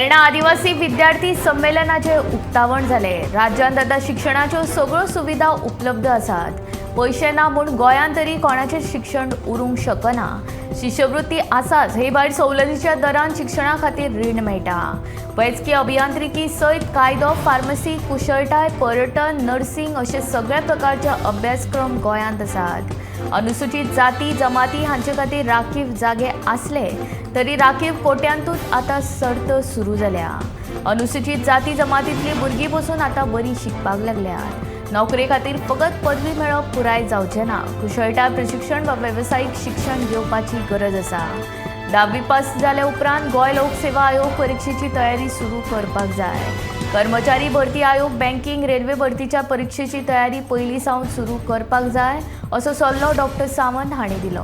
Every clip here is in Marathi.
पेरणा आदिवासी विद्यार्थी संमेलनाचे उक्तावण झाले। राज्यांत आता शिक्षणाच्यो सगळ्यो सुविधा उपलब्ध आसात। पैसे ना म्हूण गोंयांत तरी कोणाचें शिक्षण उरूंक शकना। शिश्यवृत्ती आसाच हे भायर सवलतीच्या दरान शिक्षणा खातीर रीण मेळटा। वैजकी अभियांत्रिकी सयत कायदो, फार्मसी, कुशळटाय, पर्यटन, नर्सिंग अशे सगळ्या प्रकारचे अभ्यासक्रम गोंयांत आसात। अनुसूचित जाती जमाती हांचे खातीर राखीव जागे आसले तरी राखीव कोट्यांतूच आता सर्त सुरू जाल्या। अनुसूचित जाती जमातींतली भुरगीं पसून आता बरी शिकपाक लागल्यात। नोकरे खातीर फकत पदवी मेळप पुराय जावचें ना। कुशळटाय प्रशिक्षण वा वेवसायीक शिक्षण घेवपाची गरज आसा। 10वी पास जाल्या उपरांत गोंय लोकसेवा आयोग परीक्षेची तयारी सुरू करपाक जाय। कर्मचारी भरती आयोग बँकिंग रेल्वे भरतीच्या परीक्षेची तयारी पयलीं सावन सुरू करपाक जाय असो सल्लो डॉक्टर सावंत हांणी दिलो।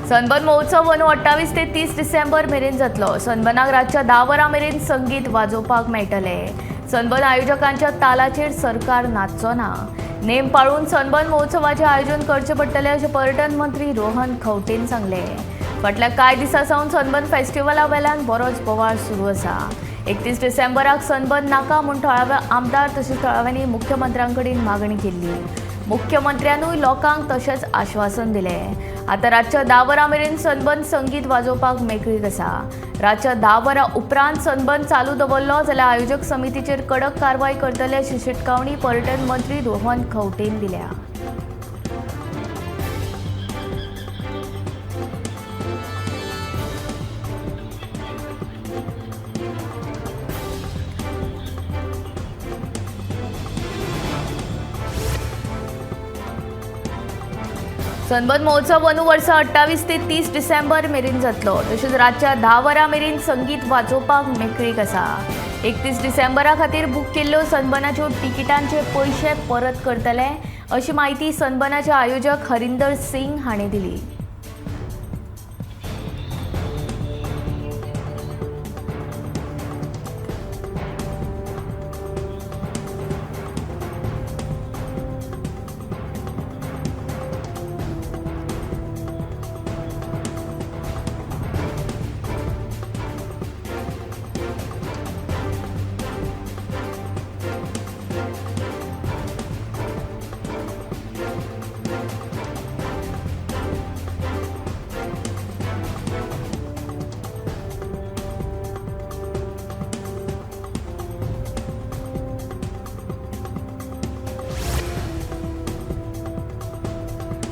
सनबर्न महोत्सव अंदू 28 ते 30 डिसेंबर मेरेन जातलो। सनबर्नाक रातच्या 10 वरां मेरेन संगीत वाजोवपाक मेळटले। सनबर्न आयोजकांच्या तालाचेर सरकार नाचचो ना। नेम पाळून सनबर्न महोत्सवाचे आयोजन करचे पडटले अशें पर्यटन मंत्री रोहन खंवटेन सांगले। फाटल्या कांय दिसां सावन सनबर्न फेस्टिवला वेल्यान बरोच बोवाळ सुरू आसा। 31 डिसेंबराक सनबर्न नाका म्हूण थळाव्या आमदार तशेंच थळाव्यांनी मुख्यमंत्र्यां कडेन मागणी केल्ली। मुख्यमंत्र्यानूय लोकांक तशेंच आश्वासन दिलें। आता रातच्या 10 वरां मेरेन सनबर्न संगीत वाजोवपाक मेकळीक आसा। रातच्या 10 वरां उपरांत सनबर्न चालू दवरलो जाल्यार आयोजक समितीचेर कडक कारवाय करतले अशी शिटकावणी पर्यटन मंत्री रोहन खंवटेन दिल्या। सनबर्न महोत्सव अंदू वर्सा 28 ते 30 डिसेंबर मेरेन जातलो। तशेंच रातच्या 10 वरां मेरेन संगीत वाजोवपाक मेकळीक आसा। 31 डिसेंबरा खातीर बूक केल्ल्यो सनबर्नाच्यो तिकिटांचे पयशे परत करतले अशी माहिती सनबर्नाचे आयोजक हरिंदर सिंग हांणी दिली।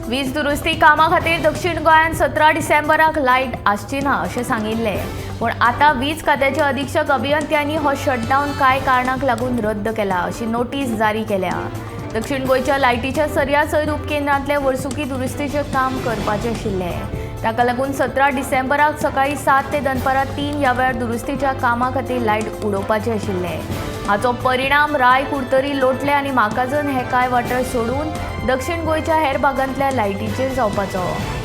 वीज दुरुस्ती कामा खातीर दक्षिण गोंयांत 17 डिसेंबराक लायट आसची ना अशें सांगिल्लें। पूण आतां वीज खात्याचे अधीक्षक अभियंत्यांनी हो शटडावन कांय कारणांक लागून रद्द केला अशी नोटीस जारी केल्या। दक्षिण गोंयच्या लायटीच्या सर्या सयत उपकेंद्रांतले वर्सुकी दुरुस्तीचें काम करपाचें आशिल्लें। ताका लागून 17 डिसेंबराक सकाळीं 7 ते दनपारां 3 ह्या वेळार दुरुस्तीच्या कामा खातीर लायट उडोवपाचें आशिल्लें। हाचो परिणाम राय कुडतरी लोटले आनी म्हाकाजन हे कांय वाठार सोडून दक्षिण गोंयच्या हेर भागांतल्या लायटीचेर जावपाचो।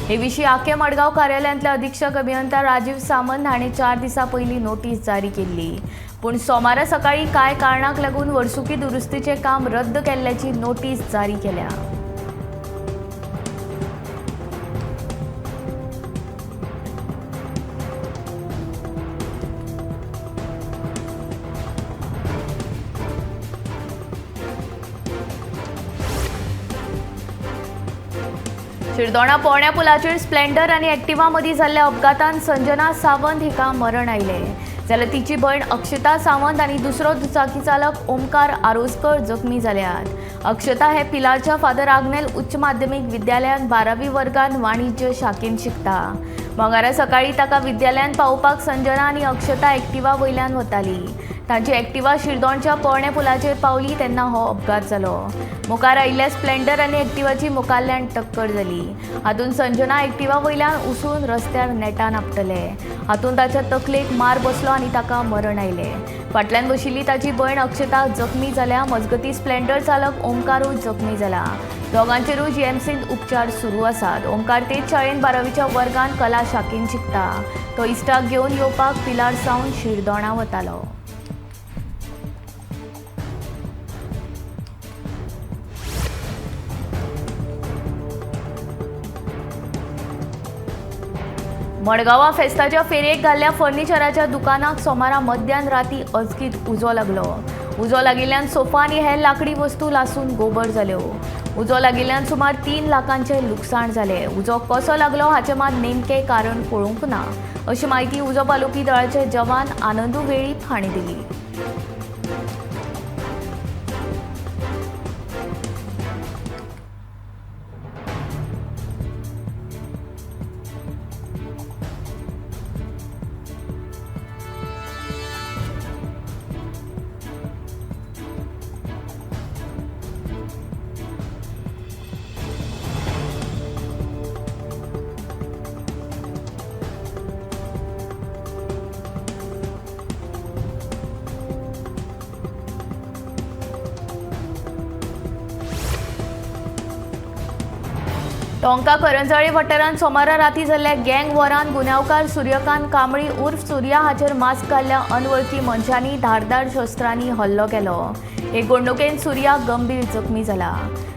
हे विशीं आखे मडगांव कार्यालयांतले अधीक्षक अभियंता राजीव सामंत हांणी 4 दिसां पयलीं नोटीस जारी केल्ली। पूण सोमारा सकाळीं कांय कारणांक लागून वर्सुकी दुरुस्तीचें काम रद्द केल्ल्याची नोटीस जारी केल्या। शिरदोणा पोरण्या पुलाचेर स्प्लेंडर आनी एक्टिवा मदीं जाल्ल्या अपघातांत संजना सावंत हिका मरण आयलें जाल्यार तिची भयण अक्षता सावंत आनी दुसरो दुचाकी चालक ओमकार आरोसकर जखमी जाल्यात। अक्षता हे पिलारच्या फादर आग्नेल उच्च माध्यमीक विद्यालयांत 12वी वर्गांत वाणिज्य शाखेंत शिकता। मंगळारा सकाळीं ताका विद्यालयांत पावोवपाक संजना आनी अक्षता एक्टिवा वयल्यान वताली। तांची एक्टिवा शिरदोणच्या पोरण्या पुलाचेर पावली तेन्ना हो अपघात जालो। मुखार आयिल्ल्या स्प्लेंडर आनी एक्टिवाची मुखारल्यान टक्कर जाली। हातूंत संजना एक्टिवा वयल्यान उसळून रस्त्यार नेटान आपटले। हातूंत ताच्या तकलेक मार बसलो आनी ताका मरण आयलें। फाटल्यान बशिल्ली ताची भयण अक्षता जखमी जाल्या। मजगतीं स्प्लेंडर चालक ओमकारूय जखमी जाला। दोगांचेरूय जीएमसींत उपचार सुरू आसात। ओमकार तेच शाळेंत 12वीच्या वर्गांत कला शाखेंत शिकता। तो इश्टाक घेवन येवपाक पिलार सावन शिरदोणा वतालो। मडगांवां फेस्ताच्या फेरयेक घाल्ल्या फर्निचराच्या दुकानाक सोमारा मध्यान राती अचकीत उजो लागलो. उजो लागिल्ल्यान सोफा आनी हेर लाकडी वस्तू लासून गोबर जाल्यो. उजो लागिल्ल्यान सुमार 3 लाखांचे लुकसाण जाले. उजो कसो लागलो हाचे मात नेमके कारण कळूंक ना अशी माहिती उजो पालोवपी दळाचे जवान आनंदू वेळीप हांणी दिली. टोंका करंजाळी वाठारांत सोमारा राती जाल्ल्या गँग वॉरांत गुन्यांवकार सूर्यकांत कांबळी उर्फ सूर्या हाचेर मास्क घाल्ल्या अनवळखी मनशांनी धारदार शस्त्रांनी हल्लो केलो. हे घडणुकेंत सूर्या गंभीर जखमी जाला.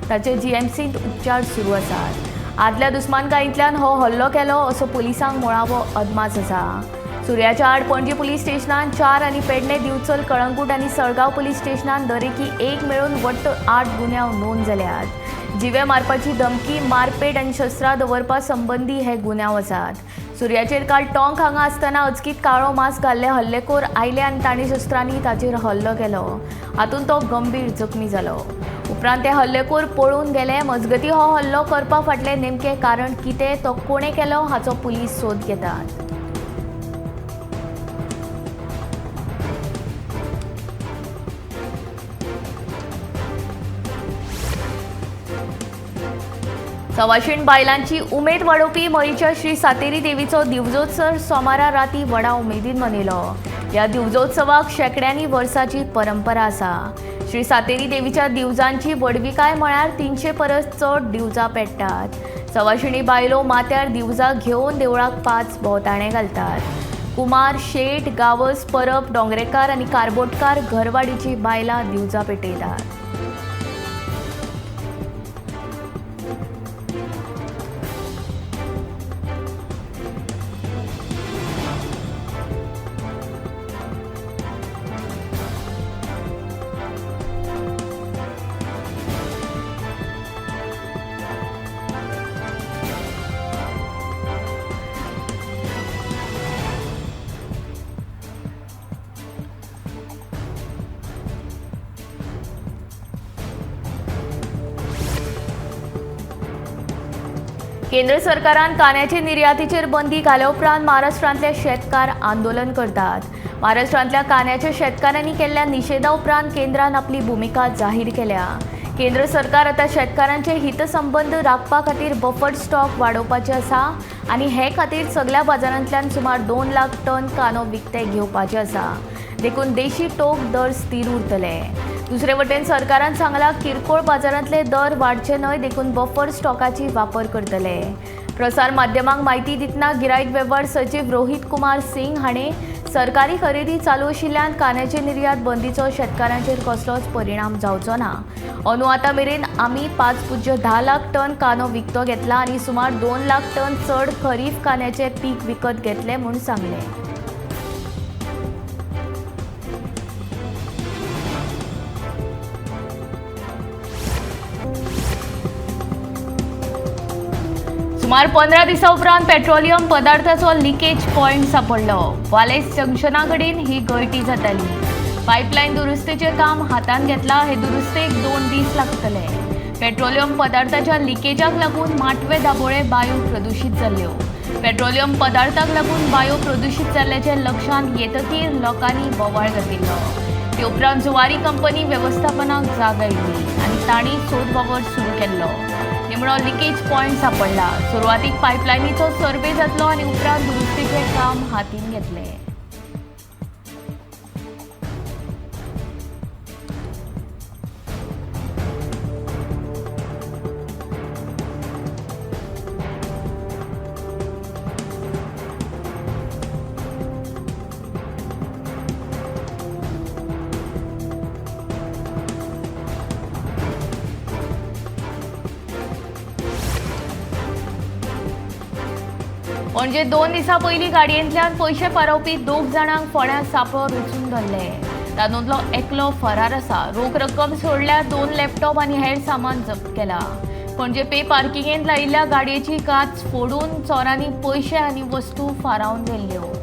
ताचे जीएमसींत उपचार सुरू आसात. आदल्या दुस्मानकायेंतल्यान हो हल्लो केलो असो पुलिसांक मुळावो अदमास आसा. सूर्याच्या आड पणजी पुलीस स्टेशनांत 4 आनी पेडणे दिवचल कळंगूट आनी सळगांव पुलीस स्टेशनांत दरेकी 1 मेळून वट्ट 8 गुन्यांव नोंद जाल्यात. जिवे मारपाची धमकी, मारपेट आनी शस्त्रां दवरपा संबंधी हे गुन्यांव आसात. सूर्याचेर काल टोंक हांगा आसतना अचकीत काळो मास्क घाल्ले हल्लेखोर आयले आनी तांणी शस्त्रांनी ताचेर हल्लो केलो. हातूंत तो गंभीर जखमी जालो. उपरांत ते हल्लेखोर पळून गेले. मजगतीं हो हल्लो करपा फाटलें नेमकें कारण कितें, तो कोणें केलो हाचो पुलीस सोद घेतात. सवाशीण बायलांची उमेद वाडोवपी मरीच्या श्री सातेरी देवीचो दिवजोत्सव सोमारा राती व्हडा उमेदीन मनयलो. ह्या दिवजोत्सवाक शेकड्यांनी वर्साची परंपरा आसा. श्री सातेरी देवीच्या दिवजांची व्हडविकाय म्हळ्यार 300 परस चड दिवजां पेट्टात. सवाशिणी बायलो माथ्यार दिवजां घेवन देवळाक 5 भोवताणे घालतात. कुमार, शेट, गावस, परब, डोंगरेकार आनी कारबोटकार घरवाडीची बायलां दिवजां पेटयतात. केंद्र सरकारान कांद्याचे निर्यातीचेर बंदी घाल्या उपरांत महाराष्ट्रांतले शेतकार आंदोलन करतात. महाराष्ट्रांतल्या कांद्याच्या शेतकारांनी केल्ल्या निशेधा उपरांत केंद्रान आपली भूमिका जाहीर केल्या. केंद्र सरकार आता शेतकारांचे हितसंबंध राखपा खातीर बफर स्टॉक वाडोवपाचे आसा आनी हे खातीर सगळ्या बाजारांतल्यान सुमार 2 लाख टन कांदो विकते घेवपाचे आसा. देखून देशी टोक दर स्थिर उरतले. दुसरे वटेन सरकारान सांगलां किरकोळ बाजारांतले दर वाडचे न्हय, देखून बफर स्टॉकाची वापर करतले. प्रसार माध्यमांक म्हायती दितना गिरायक वेव्हार सचिव रोहित कुमार सिंग हाणें सरकारी खरेदी चालू आशिल्ल्यान कांद्याचे निर्यात बंदीचो शेतकारांचेर कसलोच परिणाम जावचो ना. अंदू आतां मेरेन आमी 5.10 लाख टन कांदो विकतो घेतला आनी सुमार 2 लाख टन चड खरीफ कांद्याचे पीक विकत घेतले म्हूण सांगलें. सुमार 15 दिसां उपरांत पेट्रोलियम पदार्थाचो लिकेज पॉयंट सांपडलो. वालेस जंक्शना कडेन ही गळटी जाताली. पायपलायन दुरुस्तीचें काम हातान घेतलां. हे दुरुस्तेक 2 दीस लागतले. पेट्रोलियम पदार्थाच्या लिकेजाक लागून माटवे दाबोळे बायो प्रदूषित जाल्ल्यो. पेट्रोलियम पदार्थाक लागून बायो प्रदूषित जाल्ल्याचे लक्षांत येतकीर लोकांनी बोवाळ घातिल्लो. ते उपरांत जुवारी कंपनी वेवस्थापनाक जाग आयिल्ली आनी तांणी सोद वावर सुरू केल्लो. निमणो लिकेज पॉयंट सांपडला. सुरवातीक पायपलायनीचो सर्वे जातलो आनी उपरांत दुरुस्तीचें काम हातीन घेतलें. म्हणजे 2 दिसां पयलीं गाडयेंतल्यान पयशे पारोवपी 2 जाणांक फोंड्यां सांपळो रचून धरले. तातूंतलो एकलो फरार आसा. रोख रक्कम सोडल्यार 2 लॅपटॉप आनी हेर सामान जप्त केला. पणजे पे पार्किंगेंत लायिल्ल्या गाडयेची काच फोडून चोरांनी पयशे आनी वस्तू फारावन व्हेल्ल्यो.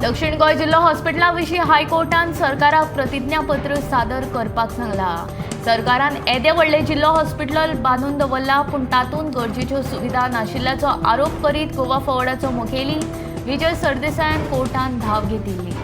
दक्षिण गोंय जिल्लो हॉस्पिटला विशीं हायकोर्टान सरकाराक प्रतिज्ञापत्र सादर करपाक सांगला. सरकारान येदे व्हडले जिल्लो हॉस्पिटल बांदून दवरला, पूण तातूंत गरजेच्यो सुविधा नाशिल्ल्याचो आरोप करीत गोवा फॉर्वर्डाचो मुखेली विजय सरदेसायान कोर्टान धाव घेतिल्ली.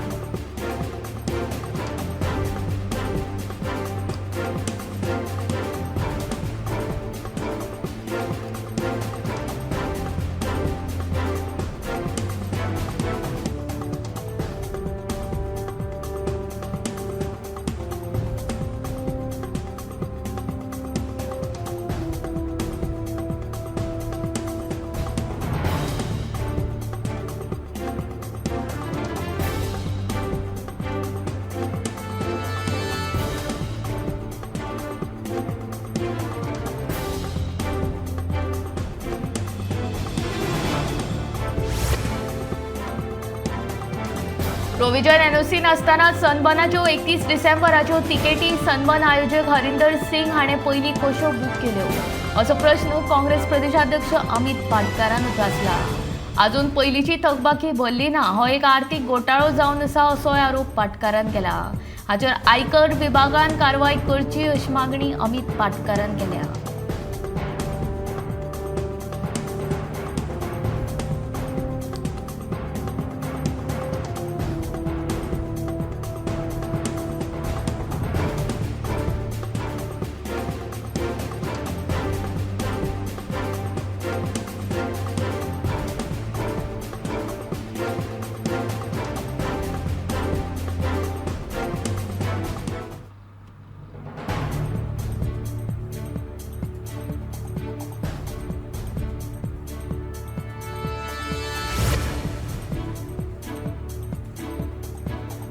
प्रोविजन एनओसी नासतना सनबर्नाच्यो 31 डिसेंबराच्यो तिकेटी सनबर्न आयोजक हरिंदर सिंग हाणें पयलीं कश्यो बूक केल्यो असो प्रश्न काँग्रेस प्रदेशाध्यक्ष अमित पाटकारान उकतायला. अजून पयलींची थकबाकी भरली ना हो एक आर्थीक घोटाळो जावन आसा असोय आरोप पाटकारान केला. हाचेर आयकर विभागान कारवाय करची अशी मागणी अमित पाटकारान केल्या.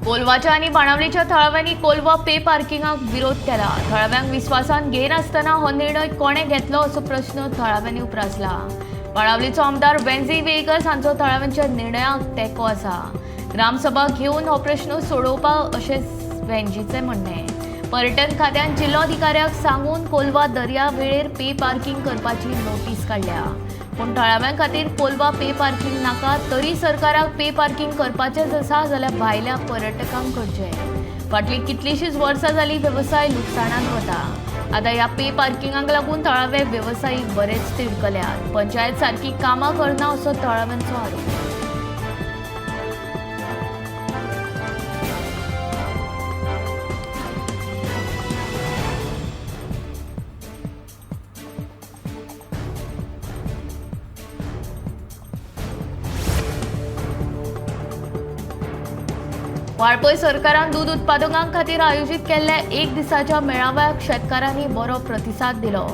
कोलवाच्या आणि बाणावलेच्या थळाव्यांनी कोलवा पे पार्किंगाक विरोध केला. थळाव्यांक विश्वासान घेनासतना हो निर्णय कोणे घेतलो असो प्रश्न थळाव्यांनी उपरासला. बाणावलेचो आमदार वेन्झी वेगस हांचो थळाव्यांच्या निर्णयाक तेंको आसा. ग्रामसभा घेवन हो प्रश्न सोडोवपाक अशें वेन्झीचें म्हणणें. पर्यटन खात्यान जिल्लोधिकाऱ्याक सांगून कोलवा दर्या वेळेर पे पार्किंग करपाची नोटीस काडल्या. पूण थळाव्यां खातीर कोलवा पे पार्किंग नाका, तरी सरकाराक पे पार्किंग करपाचेंच आसा जाल्यार भायल्या पर्यटकांक करचें. फाटलीं कितलींशींच वर्सां जालीं वेवसाय लुकसाणांत वता. आतां ह्या पे पार्किंगाक लागून थळावे वेवसायीक बरेच तिडकल्यात. पंचायत सारकी कामां करना असो थळाव्यांचो आरोप. वाळपय सरकारान दूध उत्पादकां खातीर आयोजीत केल्ल्या एक दिसाच्या मेळाव्याक शेतकारांनी बरो प्रतिसाद दिलो.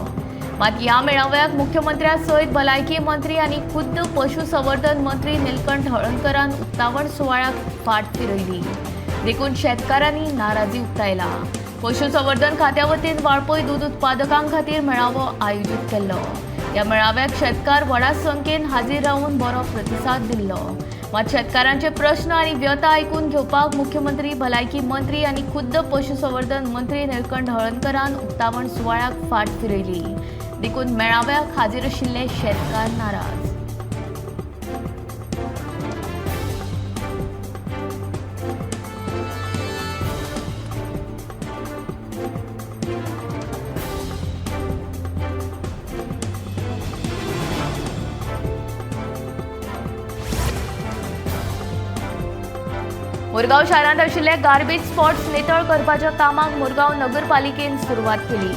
मात ह्या मेळाव्याक मुख्यमंत्र्या सयत भलायकी मंत्री आनी खुद्द पशुसंवर्धन मंत्री निलकंठ हळदणकरान उक्तावण सुवाळ्याक फाट फिरयली. देखून शेतकारांनी नाराजी उक्तायला. पशुसंवर्धन खात्या वतीन वाळपय दूध उत्पादकां खातीर मेळावो आयोजीत केल्लो. ह्या मेळाव्याक शेतकार व्हडा संख्येन हाजीर रावन बरो प्रतिसाद दिल्लो. मात शेतकारांचे प्रश्न आनी व्यथा आयकून घेवपाक मुख्यमंत्री भलायकी मंत्री आनी खुद्द पशुसंवर्धन मंत्री निलकंठ हळदणकरान उक्तावण सुवाळ्याक फाट फिरयली. देखून मेळाव्याक हाजीर आशिल्ले शेतकार नाराज. मुरगांव शारांत आशिल्ले गार्बेज स्पॉट्स नितळ करपाच्या कामाक मुरगांव नगरपालिकेन सुरवात केली.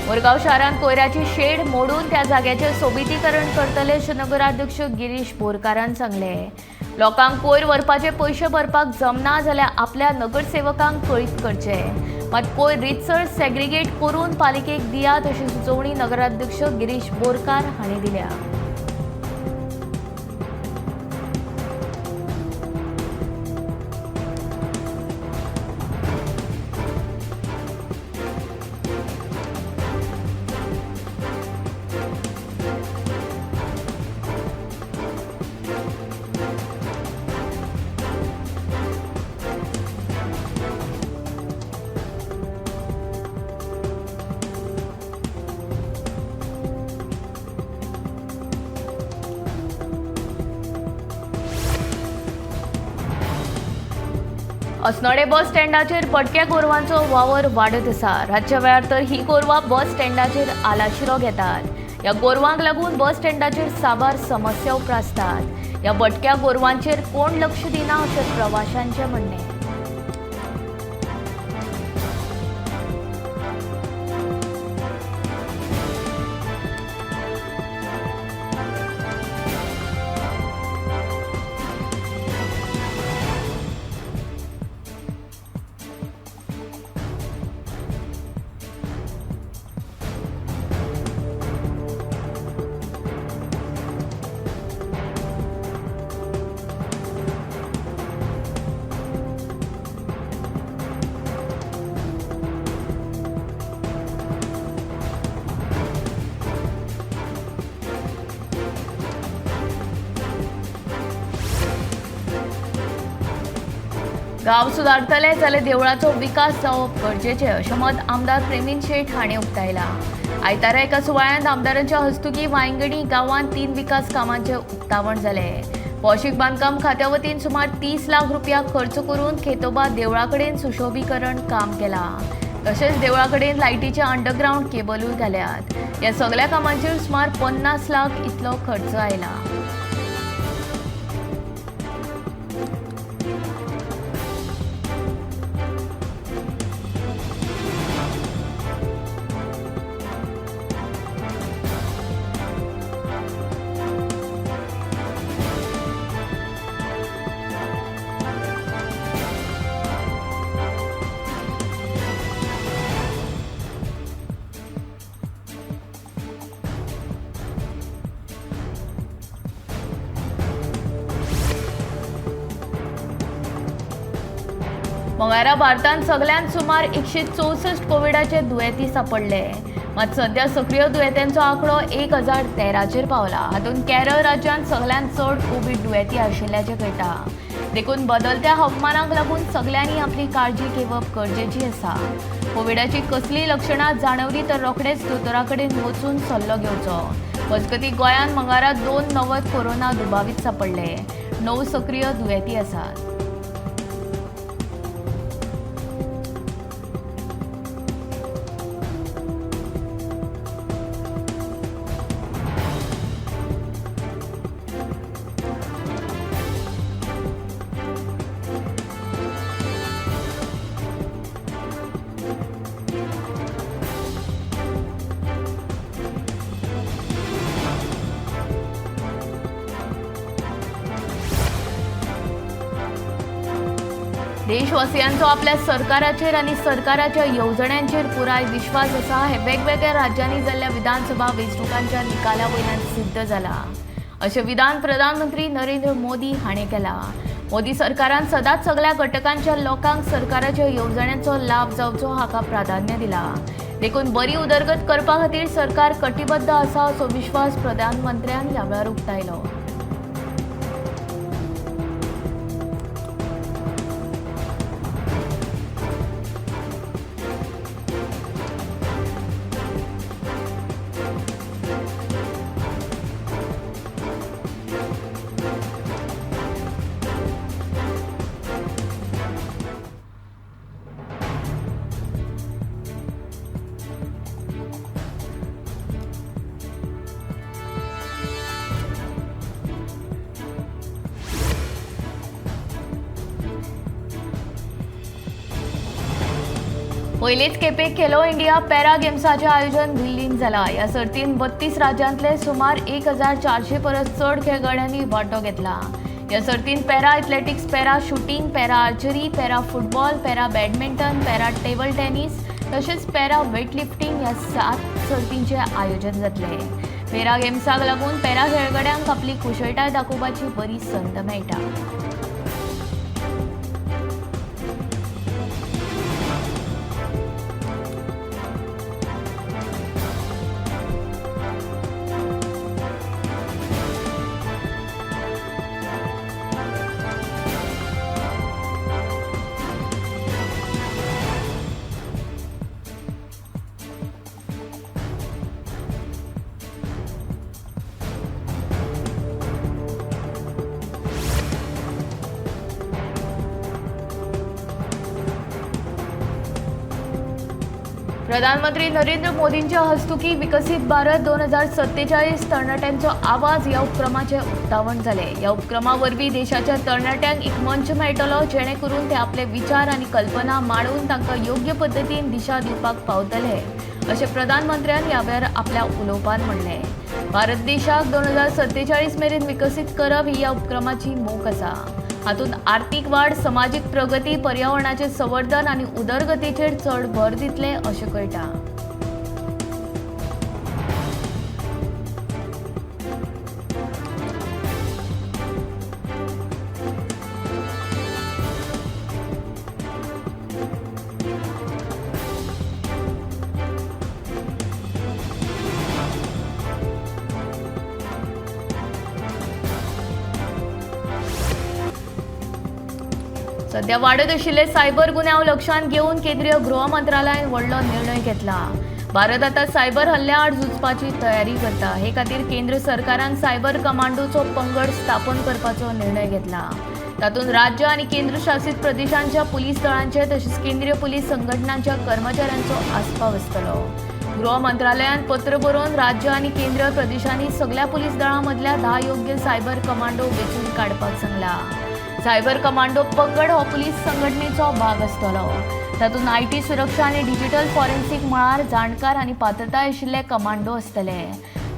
मुरगांव शारांत कोयऱ्याची शेड मोडून त्या जाग्याचे सोबितीकरण करतले अशें नगराध्यक्ष गिरीश बोरकारान सांगले. लोकांक कोयर व्हरपाचे पयशे भरपाक जमना जाल्यार आपल्या नगरसेवकांक कळीत करचे. मात कोयर रितसर सेग्रिगेट करून पालिकेक दियात अशी सुचोवणी नगराध्यक्ष गिरीश बोरकार हांणी दिल्या. अस्नोडे बस स्टँडाचेर भटक्या गोरवांचो वावर वाडत आसा. रातच्या वेळार तर ही गोरवां बस स्टँडाचेर आलाशिरो घेतात. ह्या गोरवांक लागून बस स्टँडाचेर साबार समस्या उप्रासतात. ह्या भटक्या गोरवांचेर कोण लक्ष दिना अशें प्रवाशांचें म्हणणें. गांव सुदारतले जाल्यार देवळाचो विकास जावप गरजेचें अशें मत आमदार प्रेमीन शेठ हाणें उक्तायलां. आयतारा एका सुवाळ्यांत आमदारांच्या हस्तुकी वांयगणी गांवांत 3 विकास कामांचें उक्तावण जालें. भौशीक बांदकाम खात्या वतीन सुमार 30 लाख रुपया खर्च करून खेतोबा देवळा कडेन सुशोभीकरण काम केलां. तशेंच देवळा कडेन लायटीचे अंडरग्रावंड केबलूय घाल्यात. ह्या सगळ्या कामांचेर सुमार 50 लाख इतलो खर्च आयला. मंगळारा भारतांत सगळ्यांत सुमार 164 कोविडाचे दुयेंती सापडले. मात सध्या सक्रिय दुयेंत्यांचो आंकडो 1013चेर पावला. हातूंत केरळ राज्यांत सगळ्यांत चड कोविड दुयेंती आशिल्ल्याचें कळटा. देखून बदलत्या हवामानाक लागून सगळ्यांनी आपली काळजी घेवप गरजेची आसा. कोविडाची कसलीय लक्षणां जाणवली तर रोखडेच दोतोरा कडेन वचून सल्लो घेवचो. मजगतीं गोंयांत मंगळारा 2 नवत कोरोना दुबावित सापडले. 9 सक्रिय दुयेंती आसात. देशवासियांचो आपल्या सरकाराचेर आनी सरकाराच्या येवजण्यांचेर पुराय विश्वास आसा हे वेगवेगळ्या राज्यांनी जाल्ल्या विधानसभा वेंचणुकांच्या निकाला वयल्यान सिद्ध जाला अशें विधान प्रधानमंत्री नरेंद्र मोदी हाणें केलां. मोदी सरकारान सदांच सगळ्या घटकांच्या लोकांक सरकाराच्या येवजण्यांचो लाभ जावचो हाका प्राधान्य दिलां. देखून बरी उदरगत करपा खातीर सरकार कटिबद्ध आसा असो विश्वास प्रधानमंत्र्यान ह्या वेळार उक्तायलो. पयलेच खेपे खेलो इंडिया पॅरा गेम्साचें आयोजन दिल्लीन जाला। ह्या सर्तीन 32 राज्यांतले सुमार 1400 परस चड खेळगड्यांनी वांटो घेतला। ह्या सर्तीन para athletics, para shooting, para archery, para football, para badminton, para table tennis तशेंच पॅरा वेटलिफ्टिंग ह्या 7 सर्तींचे आयोजन जातले। पॅरा गेम्साक लागून पॅरा खेळगड्यांक आपली कुशळटाय दाखोवपाची बरी संद मेळटा। प्रधानमंत्री नरेंद्र मोदींच्या हस्तुकी विकसित भारत 2047 तरणाट्यांचो आवाज ह्या उपक्रमाचे उक्तावण जाले। ह्या उपक्रमा वरवीं देशाच्या तरणाट्यांक एक मंच मेळटलो जेणे करून ते आपले विचार आनी कल्पना मांडून तांकां योग्य पद्दतीन दिशा दिवपाक पावतले अशें प्रधानमंत्र्यान ह्या वेळार आपल्या उलोवपांत म्हणलें। भारत देशाक 2047 मेरेन विकसीत करप ही ह्या उपक्रमाची मोख आसा। हातूंत आर्थीक वाड, समाजीक प्रगती, पर्यावरणाचे संवर्धन आनी उदरगतीचेर चड भर दितले अशें कळटा। सध्या वाडत आशिल्ले सायबर गुन्यांव लक्षांत घेवन केंद्रीय गृह मंत्रालयान व्हडलो निर्णय घेतला। भारत आतां सायबर हल्ल्या आड झुजपाची तयारी करता। हे खातीर केंद्र सरकारान सायबर कमांडोचो पंगड स्थापन करपाचो निर्णय घेतला। तातूंत राज्य आनी केंद्र शासीत प्रदेशांच्या पुलीस दळांचे तशेंच केंद्रीय पुलीस संघटनांच्या कर्मचाऱ्यांचो आस्पाव आसतलो। गृह मंत्रालयान पत्र बरोवन राज्य आनी केंद्र प्रदेशांनी सगळ्या पुलीस दळां मदल्या 10 योग्य सायबर कमांडो वेंचून काडपाक सांगला। सायबर कमांडो पंगड हो पुलीस संघटनेचो भाग आसतलो। तातूंत IT सुरक्षा आनी डिजिटल फॉरेन्सिक मळार जाणकार आनी पात्रताय आशिल्ले कमांडो आसतले।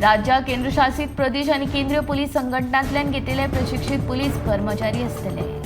राज्य, केंद्र शासीत प्रदेश आनी केंद्रीय पुलीस संघटनांतल्यान घेतिल्ले प्रशिक्षीत पुलीस कर्मचारी आसतले।